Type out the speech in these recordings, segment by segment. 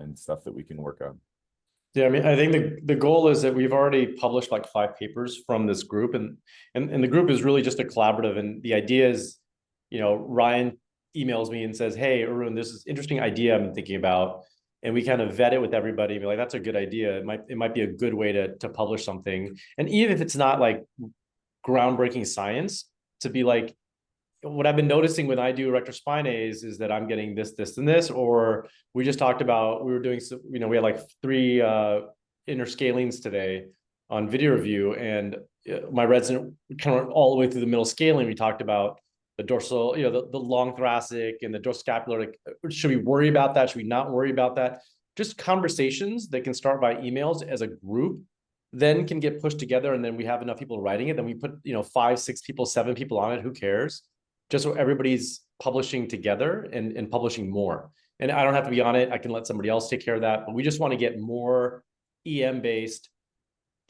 and stuff that we can work on. Yeah, I mean, I think the goal is that we've already published like 5 papers from this group, and the group is really just a collaborative. And the idea is, Ryan emails me and says, "Hey, Arun, this is interesting idea I'm thinking about," and we kind of vet it with everybody and be like, "That's a good idea. It might be a good way to publish something." And even if it's not like groundbreaking science, to be like, what I've been noticing when I do erector spinase is that I'm getting this, this, and this. Or we just talked about, we were doing, we had like 3 inner scalings today on video review, and my resident kind of all the way through the middle scaling, we talked about the dorsal, the long thoracic and the dorsoscapular. Like, should we worry about that? Should we not worry about that? Just conversations that can start by emails as a group, then can get pushed together, and then we have enough people writing it. Then we put 5, 6 people, 7 people on it. Who cares? Just so everybody's publishing together and publishing more. And I don't have to be on it. I can let somebody else take care of that. But we just want to get more EM-based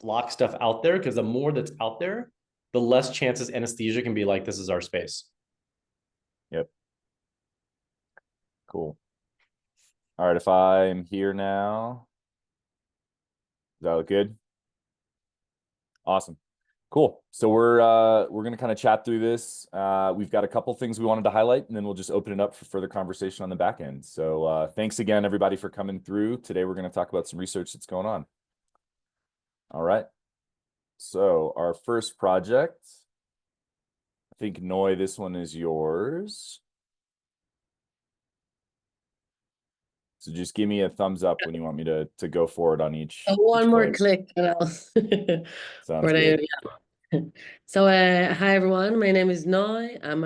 block stuff out there, because the more that's out there, the less chances anesthesia can be like, this is our space. Yep. Cool. All right, if I'm here now, does that look good? Awesome. Cool. So we're going to kind of chat through this. We've got a couple things we wanted to highlight, and then we'll just open it up for further conversation on the back end. So thanks again, everybody, for coming through. Today, we're going to talk about some research that's going on. All right. So our first project, I think, Noi, this one is yours. So just give me a thumbs up when you want me to go forward on each. One more click and I'll Sounds good. So hi everyone, my name is Noi. I'm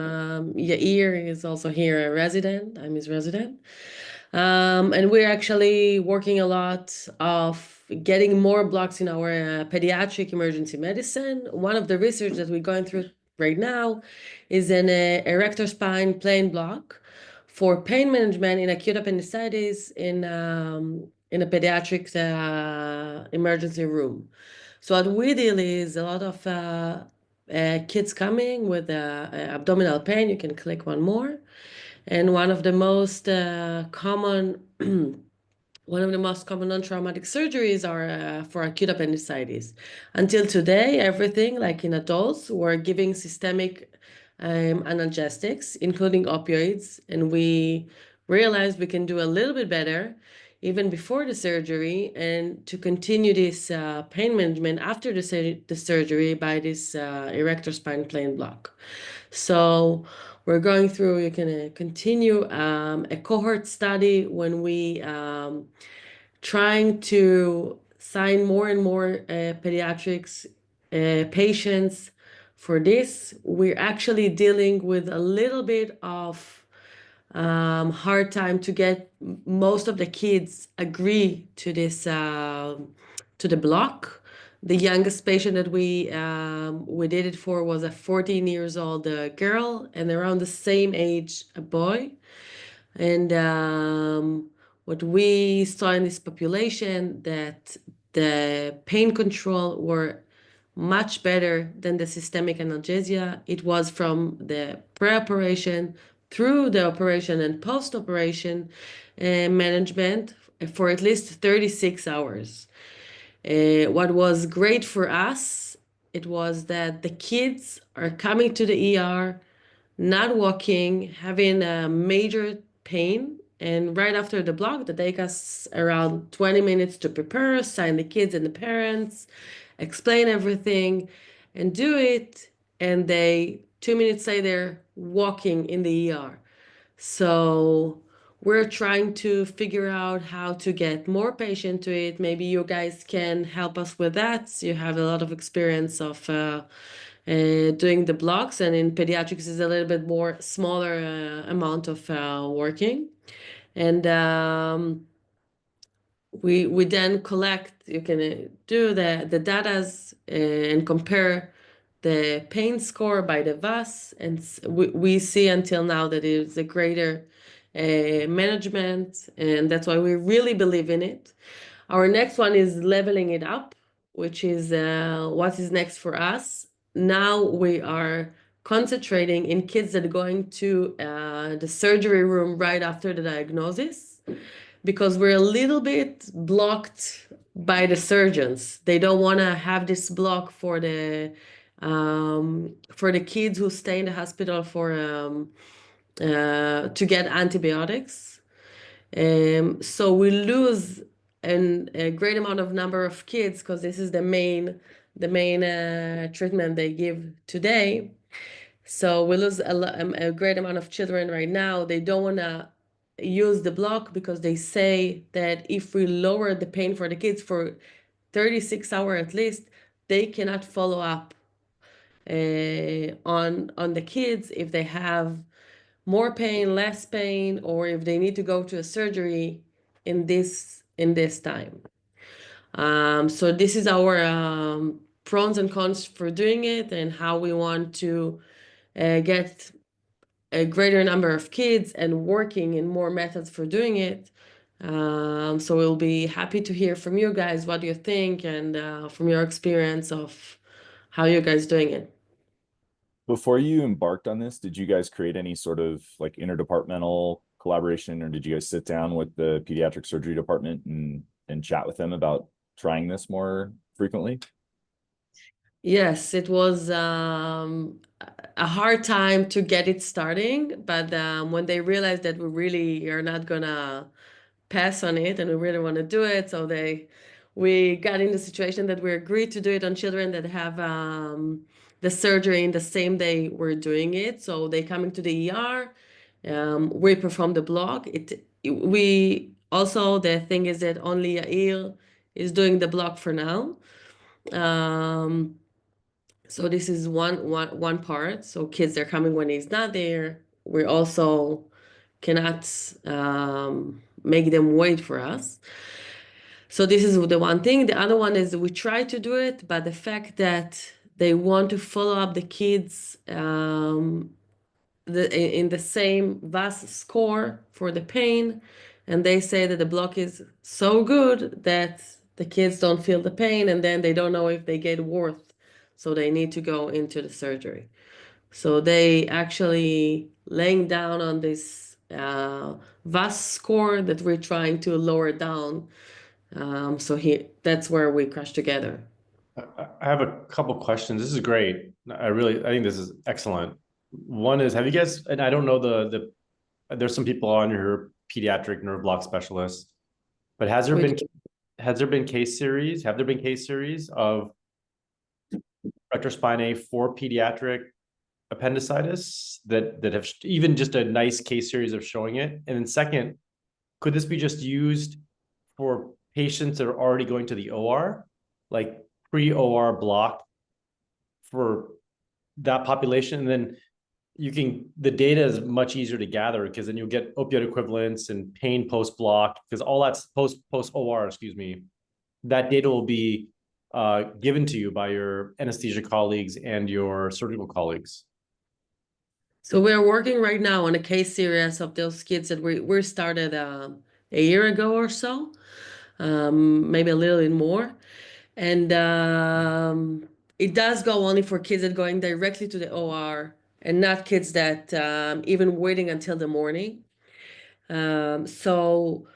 Yair is also here a resident. I'm his resident. And we're actually working a lot of getting more blocks in our pediatric emergency medicine. One of the research that we're going through right now is an erector spine plane block for pain management in acute appendicitis in a pediatric emergency room. So what we deal is a lot of kids coming with abdominal pain. You can click one more. And one of the most common non-traumatic surgeries are for acute appendicitis. Until today, everything like in adults, we're giving systemic analgesics, including opioids, and we realized we can do a little bit better even before the surgery, and to continue this pain management after the surgery by this erector spine plane block. So we're going through, you can continue a cohort study when we trying to sign more and more pediatrics patients for this. We're actually dealing with a little bit of hard time to get most of the kids agree to this to the block. The youngest patient that we did it for was a 14 years old girl, and around the same age a boy. And what we saw in this population, that the pain control were much better than the systemic analgesia. It was from the pre-operation through the operation and post-operation management for at least 36 hours. What was great for us, it was that the kids are coming to the ER, not walking, having a major pain, and right after the block, that take us around 20 minutes to prepare, sign the kids and the parents, explain everything, and do it, and they 2 minutes later walking in the ER. So we're trying to figure out how to get more patients to it. Maybe you guys can help us with that. You have a lot of experience of doing the blocks, and in pediatrics is a little bit more smaller amount of working. And we then collect, you can do the datas and compare the pain score by the VAS, and we see until now that it is a greater management, and that's why we really believe in it. Our next one is leveling it up, which is what is next for us. Now we are concentrating in kids that are going to the surgery room right after the diagnosis, because we're a little bit blocked by the surgeons. They don't want to have this block for the kids who stay in the hospital to get antibiotics. So we lose a great amount of number of kids because this is the main treatment they give today. So we lose a great amount of children right now. They don't want to use the block because they say that if we lower the pain for the kids for 36 hours at least, they cannot follow up on the kids if they have more pain, less pain, or if they need to go to a surgery in this time. So this is our pros and cons for doing it and how we want to get a greater number of kids and working in more methods for doing it. So we'll be happy to hear from you guys what you think and from your experience of how you guys doing it. Before you embarked on this, did you guys create any sort of like interdepartmental collaboration, or did you guys sit down with the pediatric surgery department and chat with them about trying this more frequently? Yes, it was a hard time to get it starting, but when they realized that we really are not gonna pass on it and we really want to do it, so we got in the situation that we agreed to do it on children that have the surgery in the same day we're doing it. So they come into the ER, we perform the block. We also, the thing is that only Yair is doing the block for now. So this is one part. So kids are coming when he's not there. We also cannot make them wait for us. So this is the one thing. The other one is we try to do it, but the fact that they want to follow up the kids in the same VAS score for the pain, and they say that the block is so good that the kids don't feel the pain, and then they don't know if they get worse, so they need to go into the surgery. So they actually laying down on this VAS score that we're trying to lower down. That's where we crash together. I have a couple questions. This is great. I think this is excellent. One is, have you guys, and I don't know there's some people on here who are pediatric nerve block specialists, but have there been case series of retrospine for pediatric appendicitis that have even just a nice case series of showing it? And then second, could this be just used for patients that are already going to the OR, like pre-OR block for that population? And then the data is much easier to gather because then you'll get opioid equivalents and pain post-block, because all that's post-OR, that data will be given to you by your anesthesia colleagues and your surgical colleagues. So we're working right now on a case series of those kids that we started a year ago or so, maybe a little bit more. And it does go only for kids that are going directly to the OR and not kids that even waiting until the morning. So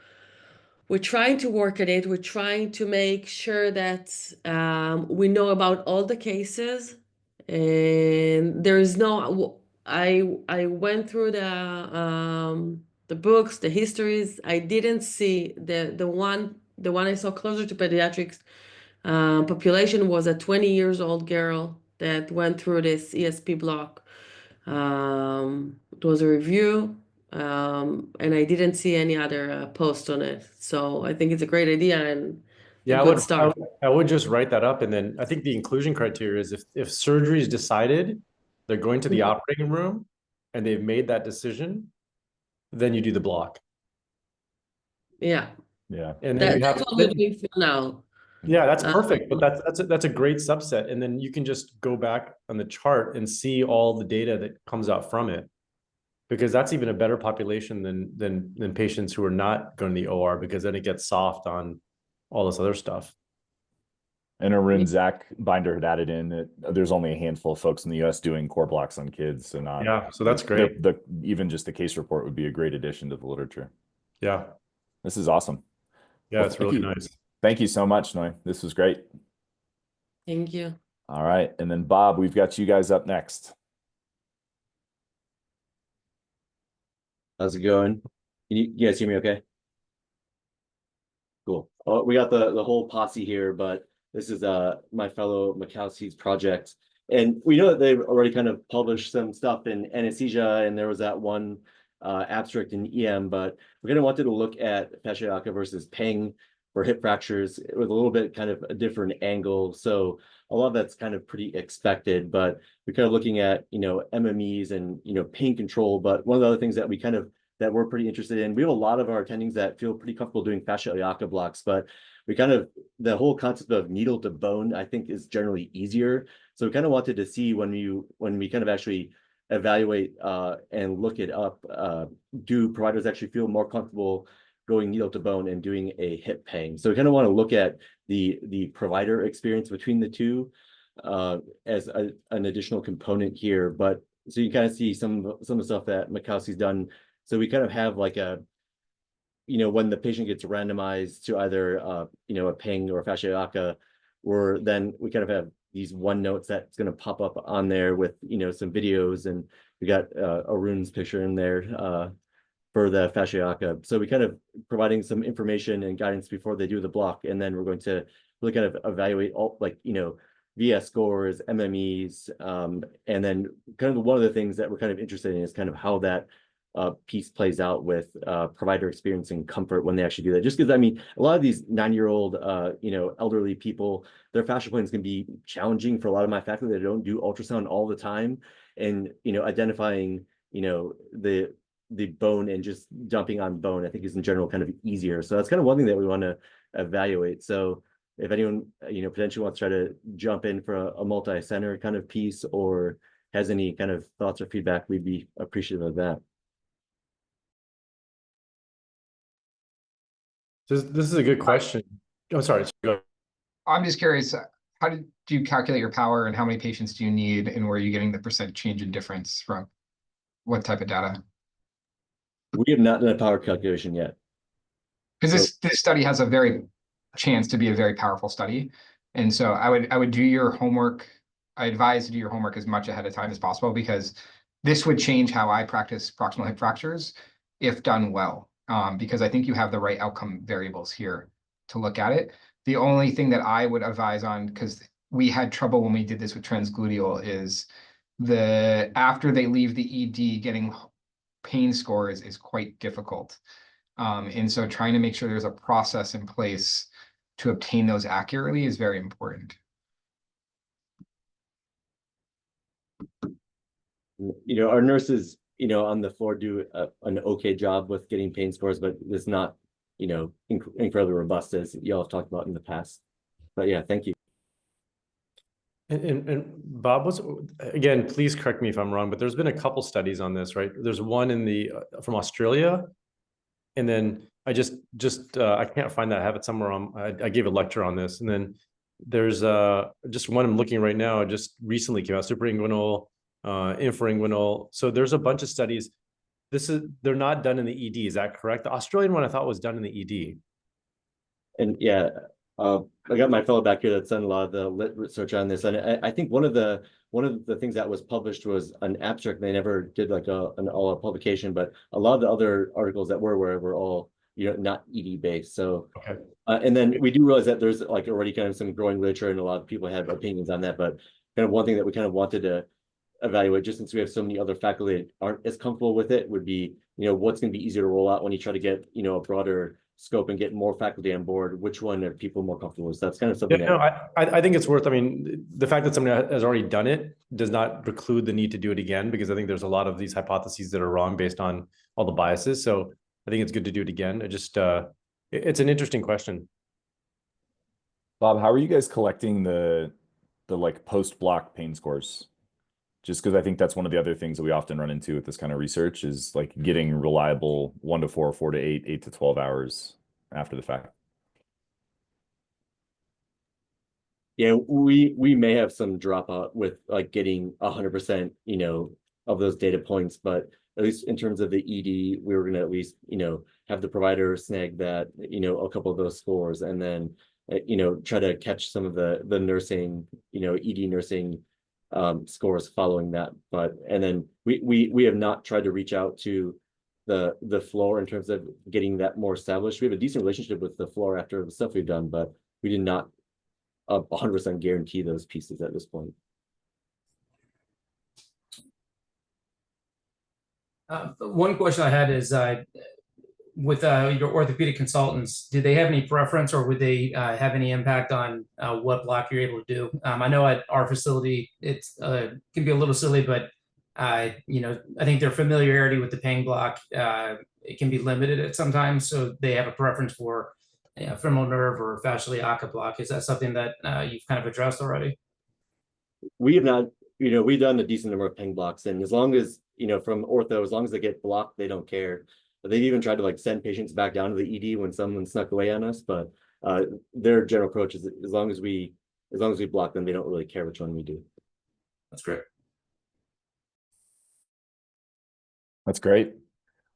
we're trying to work at it. We're trying to make sure that we know about all the cases, and there is no. I went through the books, the histories. I didn't see the one I saw closer to pediatrics population was a 20 years old girl that went through this ESP block. It was a review, and I didn't see any other post on it. So I think it's a great idea and a good start. I would just write that up. And then I think the inclusion criteria is if surgery is decided, they're going to the operating room and they've made that decision, then you do the block. Yeah. Yeah. And then that's what we're doing for now. Yeah, that's perfect. But that's a great subset. And then you can just go back on the chart and see all the data that comes out from it, because that's even a better population than patients who are not going to the OR, because then it gets soft on all this other stuff. And Arun, Zach Binder had added in that there's only a handful of folks in the US doing core blocks on kids. So so that's great. Even just the case report would be a great addition to the literature. Yeah. This is awesome. Yeah, Well, it's thank really you. nice. Thank you so much, Noi. This was great. Thank you. All right. And then Bob, we've got you guys up next. How's it going? You guys hear me okay? Cool. Oh, we got the whole posse here, but this is my fellow Mikowski's project. And we know that they've already kind of published some stuff in anesthesia, and there was that one abstract in EM, but we kind of wanted to look at fasciitis versus PENG for hip fractures with a little bit kind of a different angle. So a lot of that's kind of pretty expected, but we're kind of looking at, MMEs and, pain control. But one of the other things that we're pretty interested in. We have a lot of our attendings that feel pretty comfortable doing fascia iliaca blocks, but the whole concept of needle to bone, I think, is generally easier. So we kind of wanted to see when we kind of actually evaluate and look it up, do providers actually feel more comfortable going needle to bone and doing a hip PENG? So we kind of want to look at the provider experience between the two as an additional component here. But so you kind of see some of the stuff that Mikowski's done. So we kind of have like when the patient gets randomized to either, a PENG or a fascia iliaca, or then we kind of have these OneNotes that's going to pop up on there with, some videos, and we got Arun's picture in there for the fascia iliaca. So we kind of providing some information and guidance before they do the block, and then we're going to really kind of evaluate all VS scores, MMEs, and then kind of one of the things that we're kind of interested in is kind of how that piece plays out with provider experience and comfort when they actually do that. Just because, a lot of these 90-year-old, elderly people, their fascia plans can be challenging for a lot of my faculty that don't do ultrasound all the time. And, identifying, the bone and just dumping on bone, I think is in general kind of easier. So that's kind of one thing that we want to evaluate. So if anyone, potentially wants to try to jump in for a multi-center kind of piece or has any kind of thoughts or feedback, we'd be appreciative of that. This is a good question. I'm sorry. Go. I'm just curious, how do you calculate your power and how many patients do you need, and where are you getting the percent change in difference from? What type of data? We have not done a power calculation yet. Because this study has a very chance to be a very powerful study. And so I would do your homework. I advise to do your homework as much ahead of time as possible, because this would change how I practice proximal hip fractures if done well. Because I think you have the right outcome variables here to look at it. The only thing that I would advise on, because we had trouble when we did this with transgluteal, is after they leave the ED, getting pain scores is quite difficult. And so trying to make sure there's a process in place to obtain those accurately is very important. Our nurses, on the floor do an okay job with getting pain scores, but it's not, incredibly robust as y'all have talked about in the past. But yeah, thank you. And Bob, again, please correct me if I'm wrong, but there's been a couple studies on this, right? There's one from Australia, and then I I can't find that. I have it somewhere I gave a lecture on this, and then there's just one I'm looking right now, just recently came out, superinguinal, infrainguinal. So there's a bunch of studies. They're not done in the ED, is that correct? The Australian one I thought was done in the ED. And yeah, I got my fellow back here that's done a lot of the lit research on this, and I think one of the things that was published was an abstract. They never did like an all publication, but a lot of the other articles that were all not ED based. So okay. And then we do realize that there's like already kind of some growing literature, and a lot of people have opinions on that. But kind of one thing that we kind of wanted to evaluate, just since we have so many other faculty that aren't as comfortable with it, would be what's going to be easier to roll out when you try to get a broader scope and get more faculty on board. Which one are people more comfortable with? So that's kind of something. I think it's worth. The fact that somebody has already done it does not preclude the need to do it again, because I think there's a lot of these hypotheses that are wrong based on all the biases. So I think it's good to do it again. It's an interesting question. Bob, how are you guys collecting the like post-block pain scores? Just because I think that's one of the other things that we often run into with this kind of research is like getting reliable 1 to 4, 4 to 8, 8 to 12 hours after the fact. Yeah, we may have some dropout with like getting 100%, of those data points, but at least in terms of the ED, we were going to at least, have the provider snag that, a couple of those scores, and then, try to catch some of the nursing, ED nursing scores following that. And then we have not tried to reach out to the floor in terms of getting that more established. We have a decent relationship with the floor after the stuff we've done, but we did not 100% guarantee those pieces at this point. One question I had is, with your orthopedic consultants, do they have any preference, or would they have any impact on what block you're able to do? I know at our facility, it's can be a little silly, but I think their familiarity with the pain block, it can be limited at sometimes. So they have a preference for femoral nerve or fascial iliac block. Is that something that you've kind of addressed already? We have not, we've done a decent number of ping blocks, and as long as, from ortho, as long as they get blocked, they don't care. They've even tried to like send patients back down to the ED when someone snuck away on us, but their general approach is as long as we block them, they don't really care which one we do. That's great. That's great.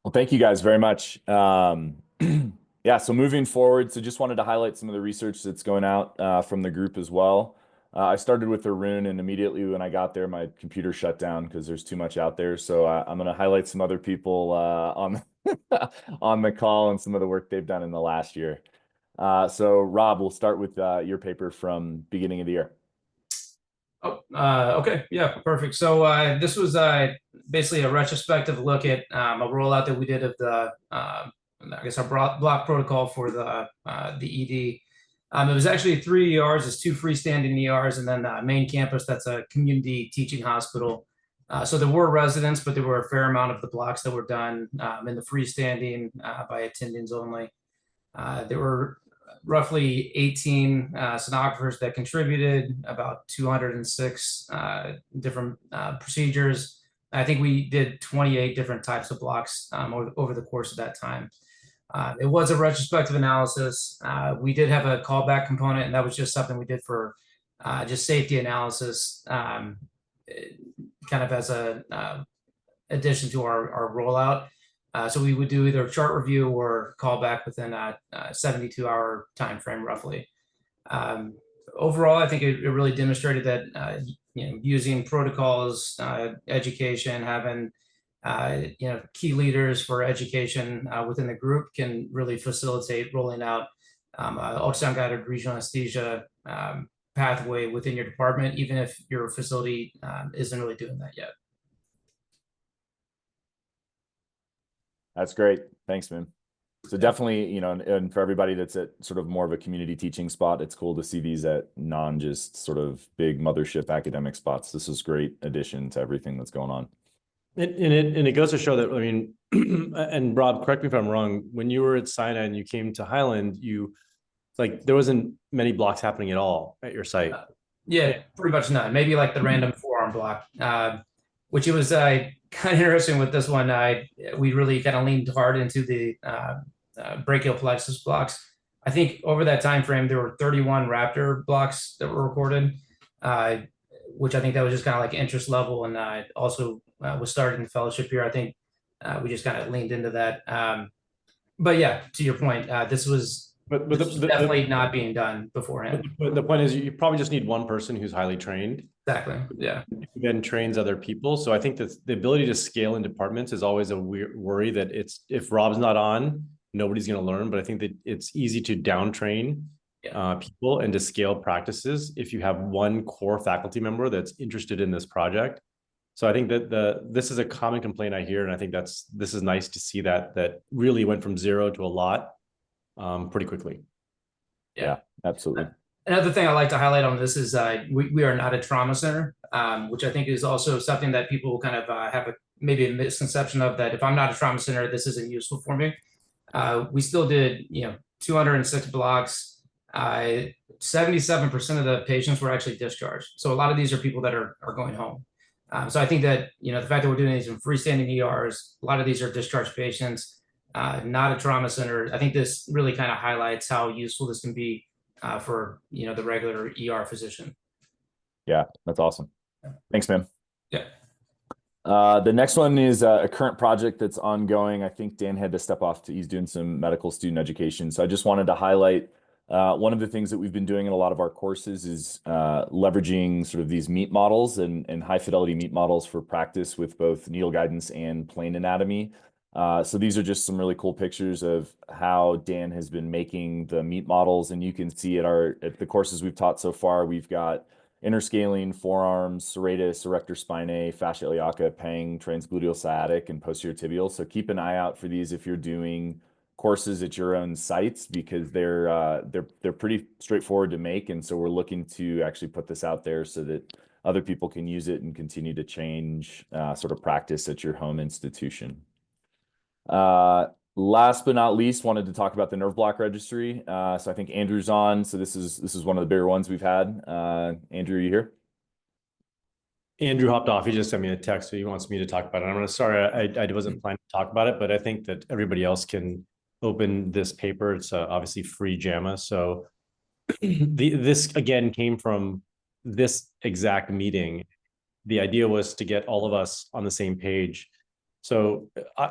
Well, thank you guys very much. Yeah, so moving forward, so just wanted to highlight some of the research that's going out from the group as well. I started with Arun, and immediately when I got there, my computer shut down because there's too much out there. So I'm going to highlight some other people on on the call and some of the work they've done in the last year. So Rob, we'll start with your paper from beginning of the year. Oh, okay, yeah, perfect. So this was basically a retrospective look at a rollout that we did of the I guess our block protocol for the ED. It was actually 3 ERs, it's 2 freestanding ERs, and then the main campus, that's a community teaching hospital. So there were residents, but there were a fair amount of the blocks that were done in the freestanding by attendings only. There were roughly 18 sonographers that contributed, about 206 different procedures. I think we did 28 different types of blocks over the course of that time. It was a retrospective analysis. We did have a callback component, and that was just something we did for just safety analysis, kind of as a addition to our rollout. So we would do either a chart review or callback within a 72-hour time frame, roughly. Overall, I think it really demonstrated that using protocols, education, having key leaders for education within the group can really facilitate rolling out ultrasound guided regional anesthesia pathway within your department, even if your facility isn't really doing that yet. That's great. Thanks, man. So definitely, and for everybody that's at sort of more of a community teaching spot, it's cool to see these at non just sort of big mothership academic spots. This is great addition to everything that's going on. And it goes to show that, I mean, and Rob, correct me if I'm wrong, when you were at Sinai and you came to Highland, there wasn't many blocks happening at all at your site. Yeah, pretty much none. Maybe like the random forearm block, which it was kind of interesting with this one. We really kind of leaned hard into the brachial plexus blocks. I think over that time frame, there were 31 Raptor blocks that were recorded, which I think that was just kind of like interest level, and also was started in the fellowship here. I think we just kind of leaned into that. But yeah, to your point, this was definitely not being done beforehand. But the point is, you probably just need one person who's highly trained. Exactly. Yeah. Who then trains other people. So I think that the ability to scale in departments is always a worry that if Rob's not on, nobody's going to learn. But I think that it's easy to down train people and to scale practices if you have one core faculty member that's interested in this project. So I think that this is a common complaint I hear, and I think this is nice to see that really went from 0 to a lot pretty quickly. Yeah, absolutely. Another thing I like to highlight on this is we are not a trauma center, which I think is also something that people kind of have maybe a misconception of, that if I'm not a trauma center, this isn't useful for me. We still did 206 blocks. 77% of the patients were actually discharged. So a lot of these are people that are going home. So I think that the fact that we're doing these in freestanding ERs, a lot of these are discharged patients, not a trauma center. I think this really kind of highlights how useful this can be for the regular ER physician. Yeah, that's awesome. Thanks, man. Yeah. The next one is a current project that's ongoing. I think Dan had to step off he's doing some medical student education. So I just wanted to highlight one of the things that we've been doing in a lot of our courses is leveraging sort of these meat models and high fidelity meat models for practice with both needle guidance and plane anatomy. So these are just some really cool pictures of how Dan has been making the meat models, and you can see at the courses we've taught so far, we've got interscaling forearms, serratus, erector spinae, fascia iliaca, pang, transgluteal sciatic, and posterior tibial. So keep an eye out for these if you're doing courses at your own sites, because they're pretty straightforward to make, and so we're looking to actually put this out there so that other people can use it and continue to change sort of practice at your home institution. Last but not least, wanted to talk about the nerve block registry. So I think Andrew's on. So this is one of the bigger ones we've had. Andrew, are you here? Andrew hopped off. He just sent me a text, so he wants me to talk about it. Sorry, I wasn't planning to talk about it, but I think that everybody else can open this paper. It's obviously free JAMA. So this again came from this exact meeting. The idea was to get all of us on the same page. So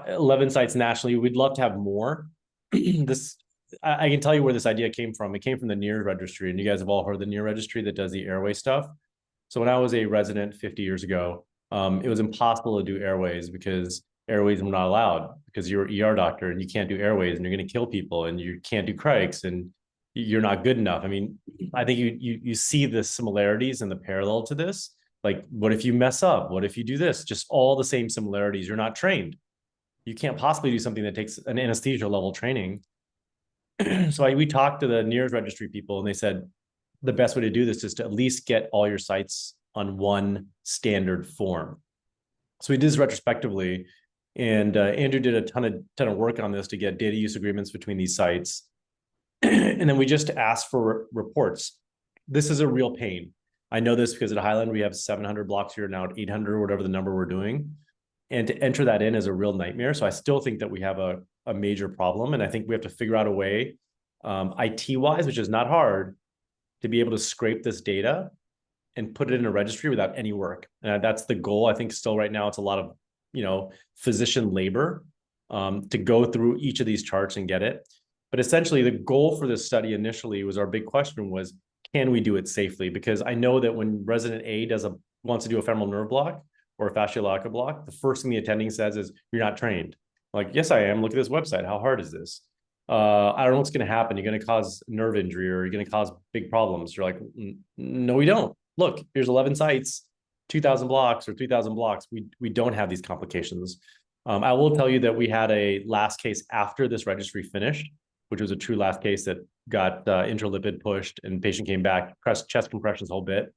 11 sites nationally, we'd love to have more. I can tell you where this idea came from. It came from the NEAR registry, and you guys have all heard the NEAR registry that does the airway stuff. So when I was a resident 50 years ago, it was impossible to do airways because airways were not allowed, because you're an ER doctor and you can't do airways and you're going to kill people, and you can't do crikes and you're not good enough. I mean, I think you see the similarities and the parallel to this. Like, what if you mess up? What if you do this? Just all the same similarities. You're not trained. You can't possibly do something that takes an anesthesia level training. So we talked to the NEARS registry people, and they said the best way to do this is to at least get all your sites on one standard form. So we did this retrospectively, and Andrew did a ton of work on this to get data use agreements between these sites. And then we just asked for reports. This is a real pain. I know this because at Highland, we have 700 blocks here, now at 800, or whatever the number we're doing. And to enter that in is a real nightmare. So I still think that we have a major problem. And I think we have to figure out a way, IT-wise, which is not hard, to be able to scrape this data and put it in a registry without any work. And that's the goal. I think still right now, it's a lot of, physician labor to go through each of these charts and get it. But essentially, the goal for this study initially was, our big question was, can we do it safely? Because I know that when resident A wants to do a femoral nerve block or a fascial iliaca block, the first thing the attending says is, you're not trained. I'm like, yes, I am. Look at this website. How hard is this? I don't know what's going to happen. You're going to cause nerve injury, or you're going to cause big problems. You're like, no, we don't. Look, here's 11 sites, 2,000 blocks or 3,000 blocks. We don't have these complications. I will tell you that we had a last case after this registry finished, which was a true last case that got intralipid pushed, and patient came back, chest compressions, whole bit.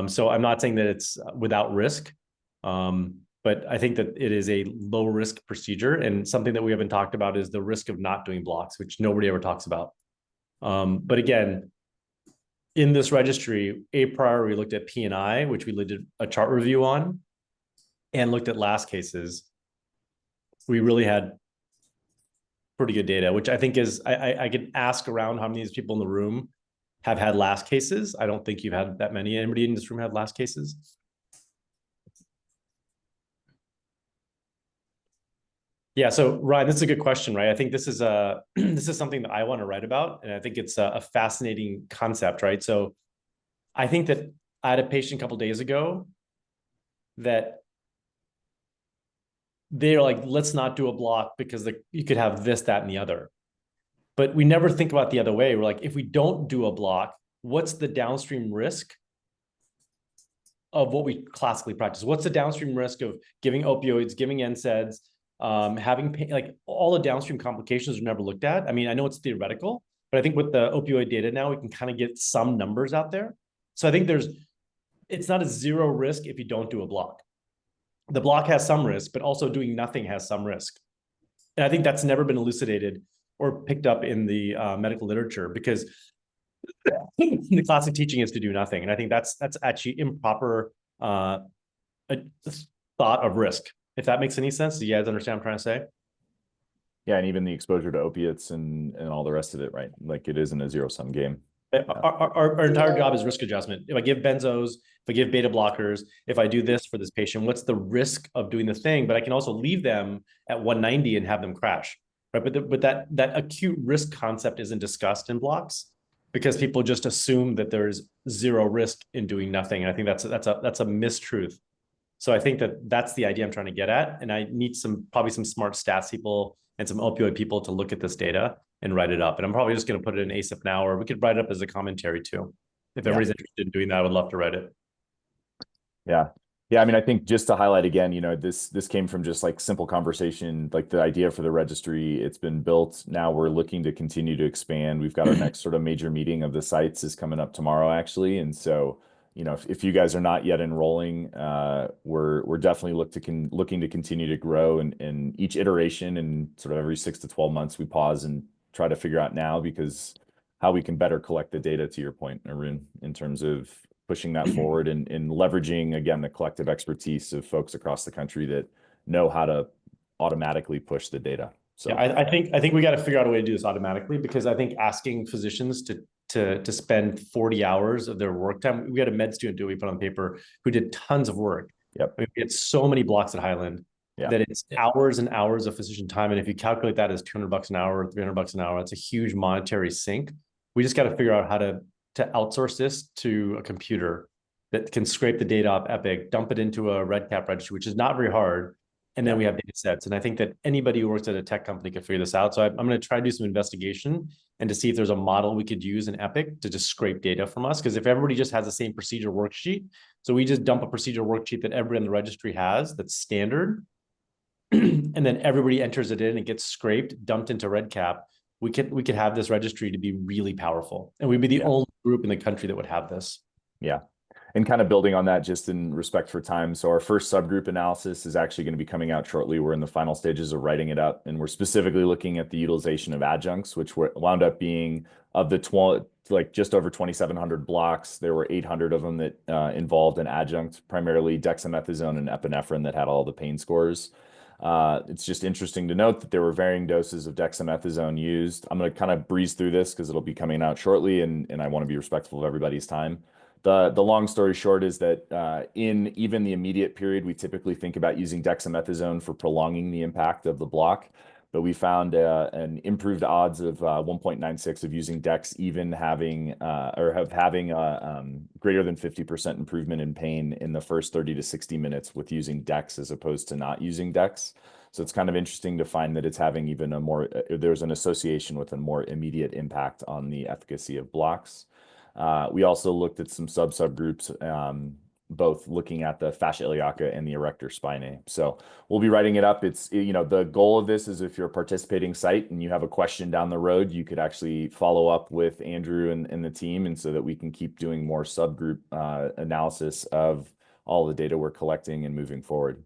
So I'm not saying that it's without risk, but I think that it is a low risk procedure, and something that we haven't talked about is the risk of not doing blocks, which nobody ever talks about. But again, in this registry, a priori, we looked at P&I, which we did a chart review on, and looked at last cases. We really had pretty good data, which I think is, I can ask around how many of these people in the room have had last cases. I don't think you've had that many. Anybody in this room had last cases? Yeah, so Ryan, this is a good question, right? I think this is this is something that I want to write about, and I think it's a fascinating concept, right? So I think that I had a patient a couple of days ago that they're like, let's not do a block because you could have this, that, and the other. But we never think about the other way. We're like, if we don't do a block, what's the downstream risk of what we classically practice? What's the downstream risk of giving opioids, giving NSAIDs, having pain? Like, all the downstream complications are never looked at. I mean, I know it's theoretical, but I think with the opioid data now, we can kind of get some numbers out there. So I think it's not a zero risk if you don't do a block. The block has some risk, but also doing nothing has some risk. And I think that's never been elucidated or picked up in the medical literature, because the classic teaching is to do nothing. And I think that's actually improper thought of risk. If that makes any sense. Do you guys understand what I'm trying to say? Yeah, and even the exposure to opiates and all the rest of it, right? Like, it isn't a zero-sum game. Our entire job is risk adjustment. If I give benzos, if I give beta blockers, if I do this for this patient, what's the risk of doing the thing? But I can also leave them at 190 and have them crash, right? But that acute risk concept isn't discussed in blocks because people just assume that there's zero risk in doing nothing. And I think that's a mistruth. So I think that's the idea I'm trying to get at, and I need probably some smart stats people and some opioid people to look at this data and write it up. And I'm probably just going to put it in ASIP now, or we could write it up as a commentary too. If everybody's interested in doing that, I would love to write it. Yeah. Yeah, I mean, I think just to highlight again, this came from just like simple conversation, like the idea for the registry, it's been built. Now we're looking to continue to expand. We've got our next sort of major meeting of the sites is coming up tomorrow, actually. And so, if you guys are not yet enrolling, we're definitely looking to continue to grow, and each iteration and sort of every 6 to 12 months we pause and try to figure out now because how we can better collect the data, to your point, Arun, in terms of pushing that forward and leveraging, again, the collective expertise of folks across the country that know how to automatically push the data. So yeah, I think we got to figure out a way to do this automatically, because I think asking physicians to spend 40 hours of their work time. We had a med student we put on paper who did tons of work. Yep. We had so many blocks at Highland that it's hours and hours of physician time. And if you calculate that as $200 an hour, $300 an hour, that's a huge monetary sink. We just got to figure out how to outsource this to a computer that can scrape the data off Epic, dump it into a REDCap registry, which is not very hard. And then we have data sets. And I think that anybody who works at a tech company can figure this out. So I'm going to try to do some investigation and to see if there's a model we could use in Epic to just scrape data from us. Because if everybody just has the same procedure worksheet, so we just dump a procedure worksheet that everybody in the registry has that's standard, and then everybody enters it in and gets scraped, dumped into REDCap, we could have this registry to be really powerful. And we'd be the only group in the country that would have this. Yeah. And kind of building on that, just in respect for time. So our first subgroup analysis is actually going to be coming out shortly. We're in the final stages of writing it up, and we're specifically looking at the utilization of adjuncts, which wound up being of the just over 2,700 blocks. There were 800 of them that involved an adjunct, primarily dexamethasone and epinephrine, that had all the pain scores. It's just interesting to note that there were varying doses of dexamethasone used. I'm going to kind of breeze through this because it'll be coming out shortly, and I want to be respectful of everybody's time. The long story short is that in even the immediate period, we typically think about using dexamethasone for prolonging the impact of the block, but we found an improved odds of 1.96 of using dex, even having greater than 50% improvement in pain in the first 30 to 60 minutes with using dex as opposed to not using dex. So it's kind of interesting to find that it's having even there's an association with a more immediate impact on the efficacy of blocks. We also looked at some subgroups, both looking at the fascia iliaca and the erector spinae. So we'll be writing it up. It's, the goal of this is if you're a participating site and you have a question down the road, you could actually follow up with Andrew and the team, and so that we can keep doing more subgroup analysis of all the data we're collecting and moving forward.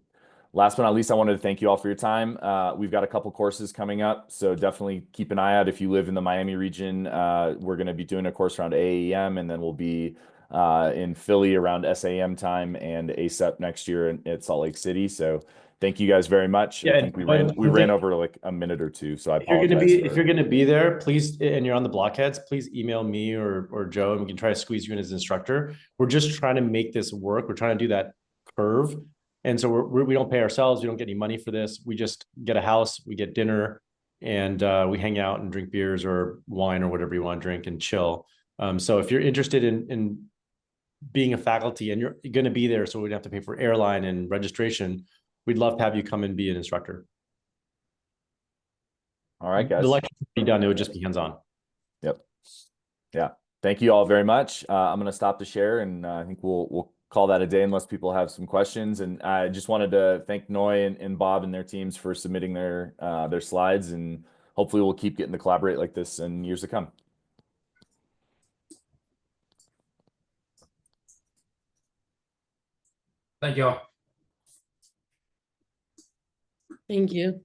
Last but not least, I wanted to thank you all for your time. We've got a couple courses coming up, so definitely keep an eye out if you live in the Miami region. We're going to be doing a course around AAEM, and then we'll be in Philly around SAM time and ASEP next year at Salt Lake City. So thank you guys very much. Yeah, I think we ran over like a minute or two, so I apologize. If you're going to be there, please, and you're on the BlockHeads, please email me or Joe, and we can try to squeeze you in as instructor. We're just trying to make this work. We're trying to do that curve. And so we don't pay ourselves. We don't get any money for this. We just get a house, we get dinner, and we hang out and drink beers or wine or whatever you want to drink and chill. So if you're interested in being a faculty and you're going to be there, so we don't have to pay for airline and registration, we'd love to have you come and be an instructor. All right, guys. The lecture would be done. It would just be hands-on. Yep. Yeah. Thank you all very much. I'm going to stop the share, and I think we'll call that a day unless people have some questions. And I just wanted to thank Noy and Bob and their teams for submitting their slides, and hopefully we'll keep getting to collaborate like this in years to come. Thank you all. Thank you.